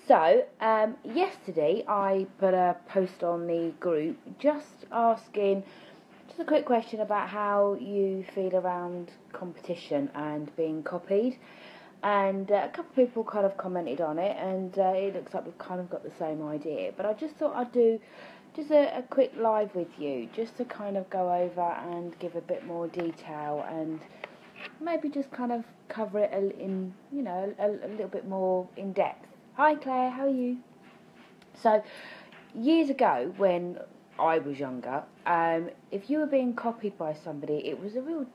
Yesterday I put a post on the group just asking just a quick question about how you feel around competition and being copied. And a couple of people kind of commented on it, and it looks like we've kind of got the same idea. But I just thought I'd do just a quick live with you, just to kind of go over and give a bit more detail and maybe just kind of cover it a little bit more in depth. Hi Claire, how are you? So, years ago when I was younger, if you were being copied by somebody, it was a real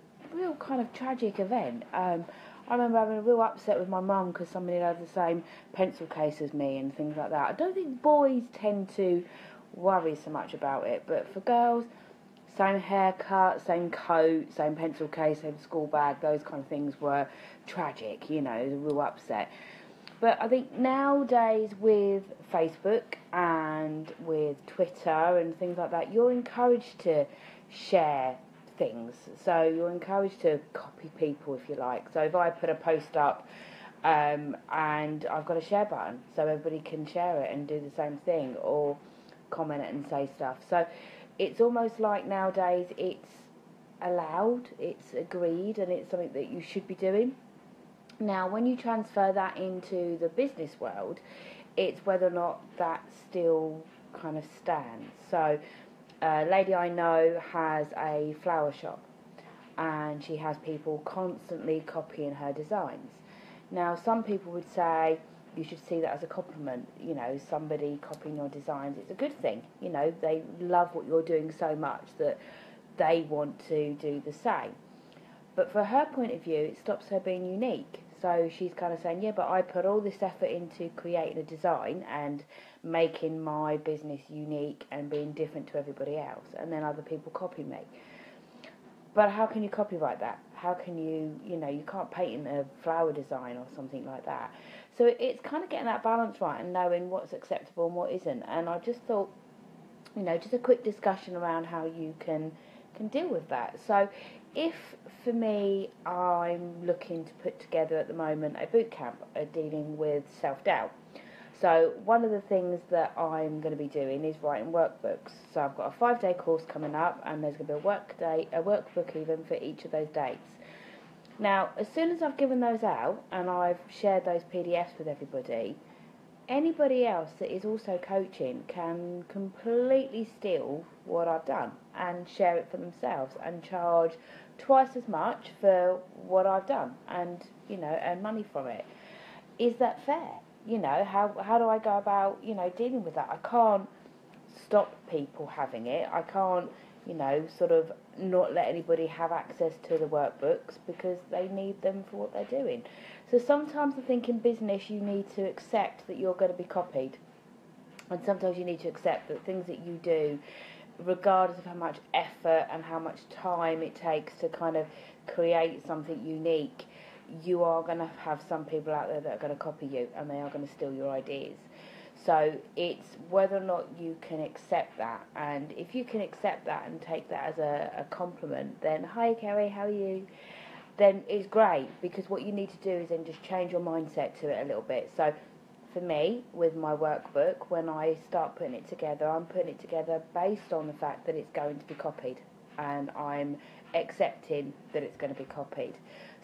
kind of tragic event. I remember having a real upset with my mum because somebody had the same pencil case as me and things like that. I don't think boys tend to worry so much about it, but for girls, same haircut, same coat, same pencil case, same school bag, those kind of things were tragic, it was a real upset. But I think nowadays with Facebook and with Twitter and things like that, you're encouraged to share things. So you're encouraged to copy people if you like. So if I put a post up and I've got a share button so everybody can share it and do the same thing or comment it and say stuff. So it's almost like nowadays it's allowed, it's agreed, and it's something that you should be doing. Now, when you transfer that into the business world, it's whether or not that still kind of stands. So, a lady I know has a flower shop, and she has people constantly copying her designs. Now, some people would say you should see that as a compliment. Somebody copying your designs, it's a good thing. They love what you're doing so much that they want to do the same. But for her point of view, it stops her being unique. So she's kind of saying, yeah, but I put all this effort into creating a design and making my business unique and being different to everybody else, and then other people copy me. But how can you copyright that? How can you can't patent a flower design or something like that. So it's kind of getting that balance right and knowing what's acceptable and what isn't. And I just thought, just a quick discussion around how you can deal with that. So if, for me, I'm looking to put together at the moment a boot camp dealing with self-doubt. So one of the things that I'm going to be doing is writing workbooks. So I've got a 5-day course coming up, and there's going to be a workbook even for each of those dates. Now, as soon as I've given those out and I've shared those PDFs with anybody else that is also coaching can completely steal what I've done and share it for themselves and charge twice as much for what I've done and, earn money from it. Is that fair? How do I go about, dealing with that? I can't stop people having it. I can't, sort of not let anybody have access to the workbooks because they need them for what they're doing. So sometimes I think in business you need to accept that you're going to be copied. And sometimes you need to accept that things that you do, regardless of how much effort and how much time it takes to kind of create something unique, you are going to have some people out there that are going to copy you and they are going to steal your ideas. So it's whether or not you can accept that. And if you can accept that and take that as a compliment, then, hi Kerry, how are you? Then it's great, because what you need to do is then just change your mindset to it a little bit. So for me, with my workbook, when I start putting it together, I'm putting it together based on the fact that it's going to be copied, and I'm accepting that it's going to be copied.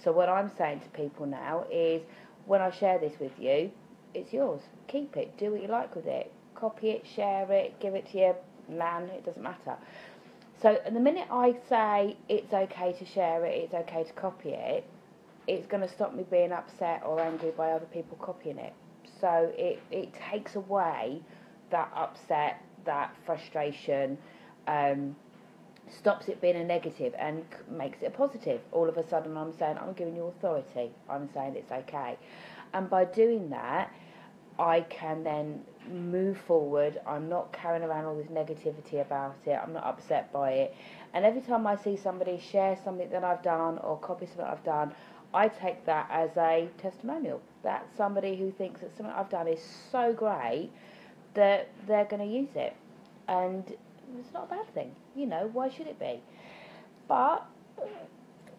So what I'm saying to people now is, when I share this with you, it's yours. Keep it. Do what you like with it. Copy it, share it, give it to your nan. It doesn't matter. So the minute I say it's okay to share it, it's okay to copy it, it's going to stop me being upset or angry by other people copying it. So it takes away that upset, that frustration, stops it being a negative and makes it a positive. All of a sudden I'm saying, I'm giving you authority. I'm saying it's okay. And by doing that, I can then move forward. I'm not carrying around all this negativity about it. I'm not upset by it. And every time I see somebody share something that I've done or copy something I've done, I take that as a testimonial. That's somebody who thinks that something I've done is so great that they're going to use it. And it's not a bad thing. Why should it be? But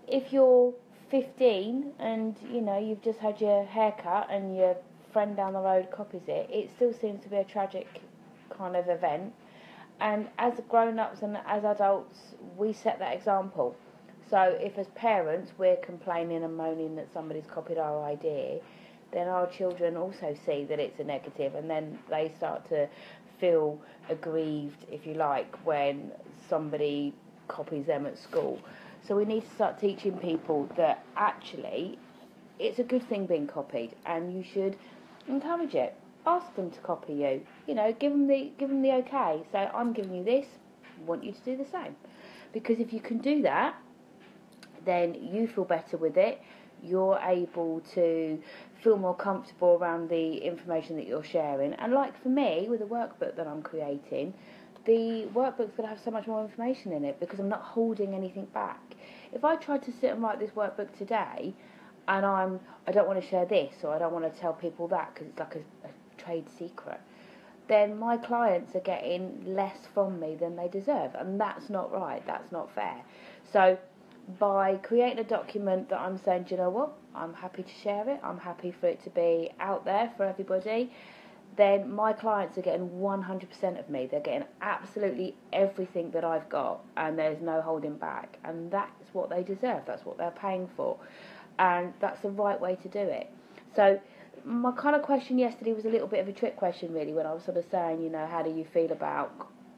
if you're 15 and, you've just had your hair cut and you're friend down the road copies it, it still seems to be a tragic kind of event. And as grown-ups and as adults, we set that example. So if as parents we're complaining and moaning that somebody's copied our idea, then our children also see that it's a negative, and then they start to feel aggrieved, if you like, when somebody copies them at school. So we need to start teaching people that actually it's a good thing being copied, and you should encourage it. Ask them to copy you. You know, give them the okay. Say, I'm giving you this. I want you to do the same. Because if you can do that, then you feel better with it. You're able to feel more comfortable around the information that you're sharing. And like for me, with the workbook that I'm creating, the workbook's going to have so much more information in it because I'm not holding anything back. If I tried to sit and write this workbook today, and I don't want to share this, or I don't want to tell people that because it's like a trade secret, then my clients are getting less from me than they deserve, and that's not right, that's not fair. So by creating a document that I'm saying, do you know what, I'm happy to share it, I'm happy for it to be out there for everybody, then my clients are getting 100% of me. They're getting absolutely everything that I've got, and there's no holding back, and that's what they deserve, that's what they're paying for, and that's the right way to do it. So my kind of question yesterday was a little bit of a trick question, really, when I was sort of saying, you know, how do you feel about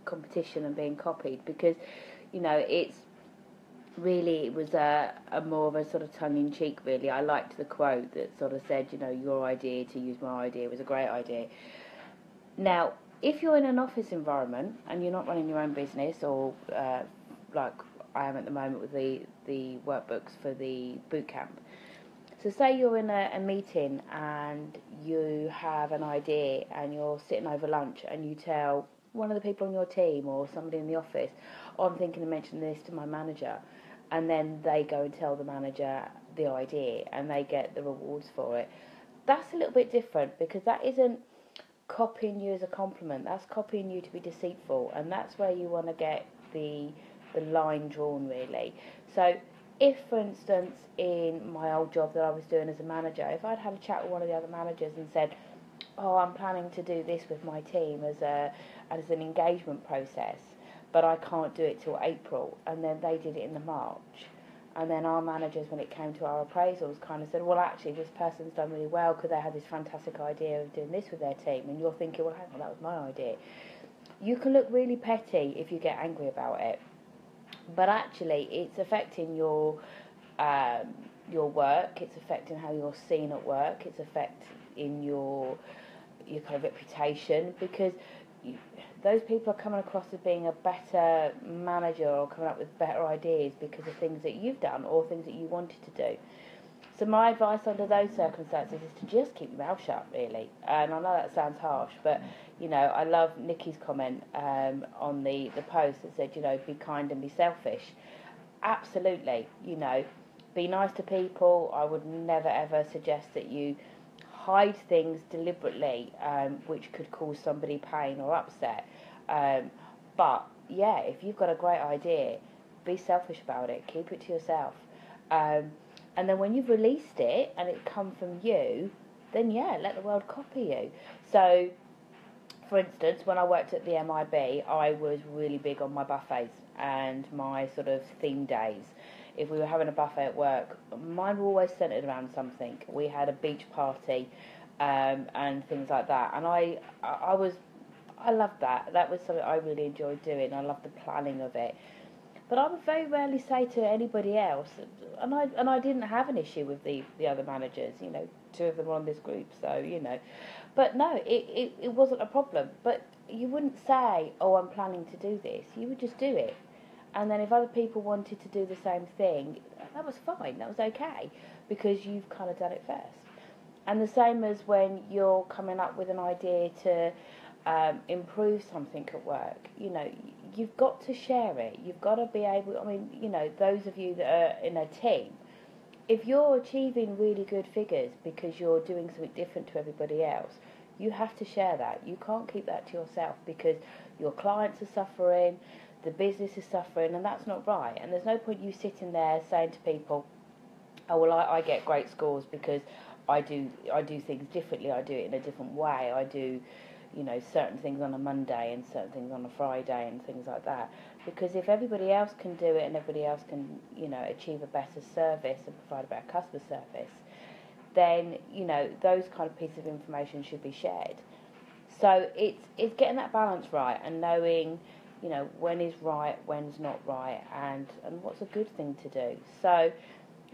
competition and being copied? Because, you know, it was a more of a sort of tongue-in-cheek, really. I liked the quote that sort of said, you know, your idea to use my idea was a great idea. Now, if you're in an office environment and you're not running your own business, or like I am at the moment with the workbooks for the boot camp. So say you're in a meeting and you have an idea and you're sitting over lunch and you tell one of the people on your team or somebody in the office, oh, I'm thinking of mentioning this to my manager, and then they go and tell the manager the idea and they get the rewards for it. That's a little bit different because that isn't copying you as a compliment, that's copying you to be deceitful, and that's where you want to get the line drawn, really. So if, for instance, in my old job that I was doing as a manager, if I'd had a chat with one of the other managers and said, oh, I'm planning to do this with my team as an engagement process, but I can't do it till April, and then they did it in the March, and then our managers, when it came to our appraisals, kind of said, well, actually, this person's done really well because they had this fantastic idea of doing this with their team, and you're thinking, well, hang on, that was my idea. You can look really petty if you get angry about it, but actually it's affecting your work, it's affecting how you're seen at work, it's affecting your kind of reputation, because those people are coming across as being a better manager or coming up with better ideas because of things that you've done or things that you wanted to do. So my advice under those circumstances is to just keep your mouth shut, really. And I know that sounds harsh, but, you know, I love Nikki's comment on the post that said, you know, be kind and be selfish. Absolutely, you know, be nice to people. I would never, ever suggest that you hide things deliberately which could cause somebody pain or upset. But, yeah, if you've got a great idea, be selfish about it. Keep it to yourself. And then when you've released it and it come from you, then yeah, let the world copy you. So, for instance, when I worked at the MIB, I was really big on my buffets and my sort of theme days. If we were having a buffet at work, mine were always centred around something. We had a beach party and things like that. And I loved that. That was something I really enjoyed doing. I loved the planning of it. But I would very rarely say to anybody else, and I didn't have an issue with the other managers, you know, 2 of them were on this group, so, you know. But no, it wasn't a problem. But you wouldn't say, oh, I'm planning to do this. You would just do it. And then if other people wanted to do the same thing, that was fine, that was okay, because you've kind of done it first. And the same as when you're coming up with an idea to improve something at work, you know, you've got to share it. You've got to be able, I mean, you know, those of you that are in a team, if you're achieving really good figures because you're doing something different to everybody else, you have to share that. You can't keep that to yourself because your clients are suffering, the business is suffering, and that's not right. And there's no point you sitting there saying to people, oh, well, I get great scores because I do things differently. I do it in a different way. I do, certain things on a Monday and certain things on a Friday and things like that. Because if everybody else can do it and everybody else can, achieve a better service and provide a better customer service, then, those kind of pieces of information should be shared. So it's getting that balance right and knowing, when is right, when's not right, and what's a good thing to do. So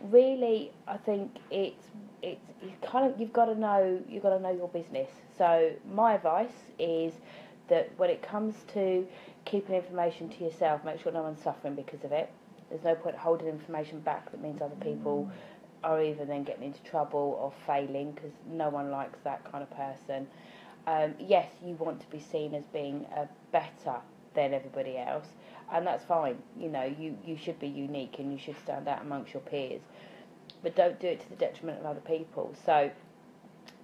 really, I think it's you've got to know your business. So my advice is that when it comes to keeping information to yourself, make sure no one's suffering because of it. There's no point holding information back that means other people are either then getting into trouble or failing, because no one likes that kind of person. Yes, you want to be seen as being better than everybody else, and that's fine. You should be unique and you should stand out amongst your peers, but don't do it to the detriment of other people. So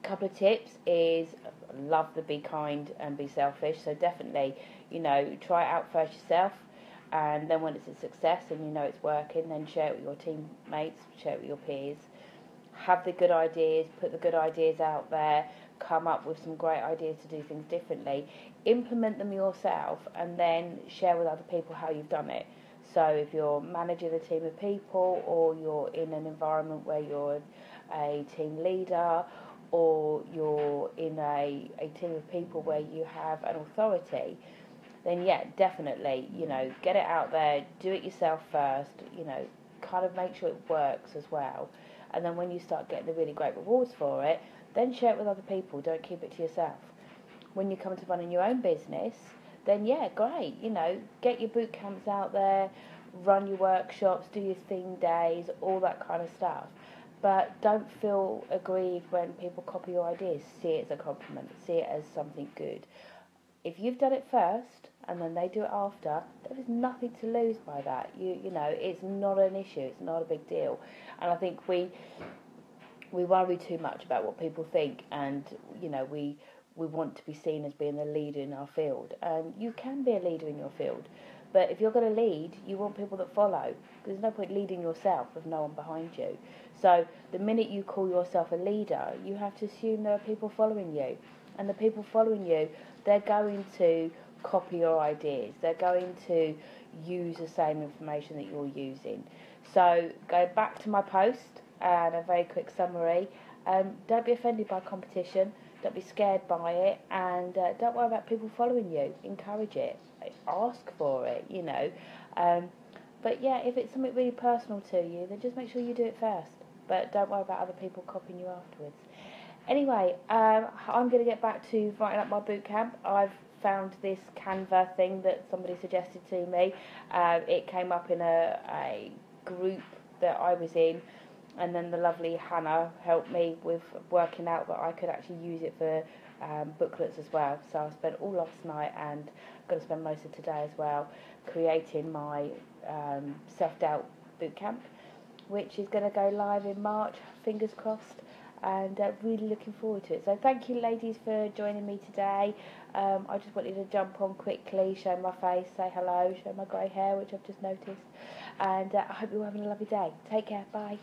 a couple of tips is love the be kind and be selfish. So definitely, try it out first yourself, and then when it's a success and it's working, then share it with your teammates, share it with your peers. Have the good ideas, put the good ideas out there, come up with some great ideas to do things differently, implement them yourself, and then share with other people how you've done it. So if you're managing a team of people, or you're in an environment where you're a team leader, or you're in a team of people where you have an authority, then yeah, definitely, get it out there, do it yourself first, kind of make sure it works as well. And then when you start getting the really great rewards for it, then share it with other people, don't keep it to yourself. When you come to running your own business, then yeah, great, get your boot camps out there, run your workshops, do your theme days, all that kind of stuff. But don't feel aggrieved when people copy your ideas. See it as a compliment, see it as something good. If you've done it first and then they do it after, there is nothing to lose by that. It's not an issue, it's not a big deal. And I think we worry too much about what people think, and we want to be seen as being a leader in our field, and you can be a leader in your field, but if you're going to lead, you want people that follow, because there's no point leading yourself with no one behind you. So the minute you call yourself a leader, you have to assume there are people following you, and the people following you, they're going to copy your ideas, they're going to use the same information that you're using. So go back to my post and a very quick summary. Don't be offended by competition, don't be scared by it, and don't worry about people following you. Encourage it, ask for it, but yeah, if it's something really personal to you, then just make sure you do it first, but don't worry about other people copying you afterwards. Anyway, I'm going to get back to writing up my boot camp. I've found this Canva thing that somebody suggested to me. It came up in a group that I was in, and then the lovely Hannah helped me with working out that I could actually use it for booklets as well. So I spent all last night, and I'm going to spend most of today as well, creating my self-doubt bootcamp, which is going to go live in March, fingers crossed, and really looking forward to it. So thank you, ladies, for joining me today. I just wanted to jump on quickly, show my face, say hello, show my grey hair, which I've just noticed, and I hope you're having a lovely day. Take care, bye.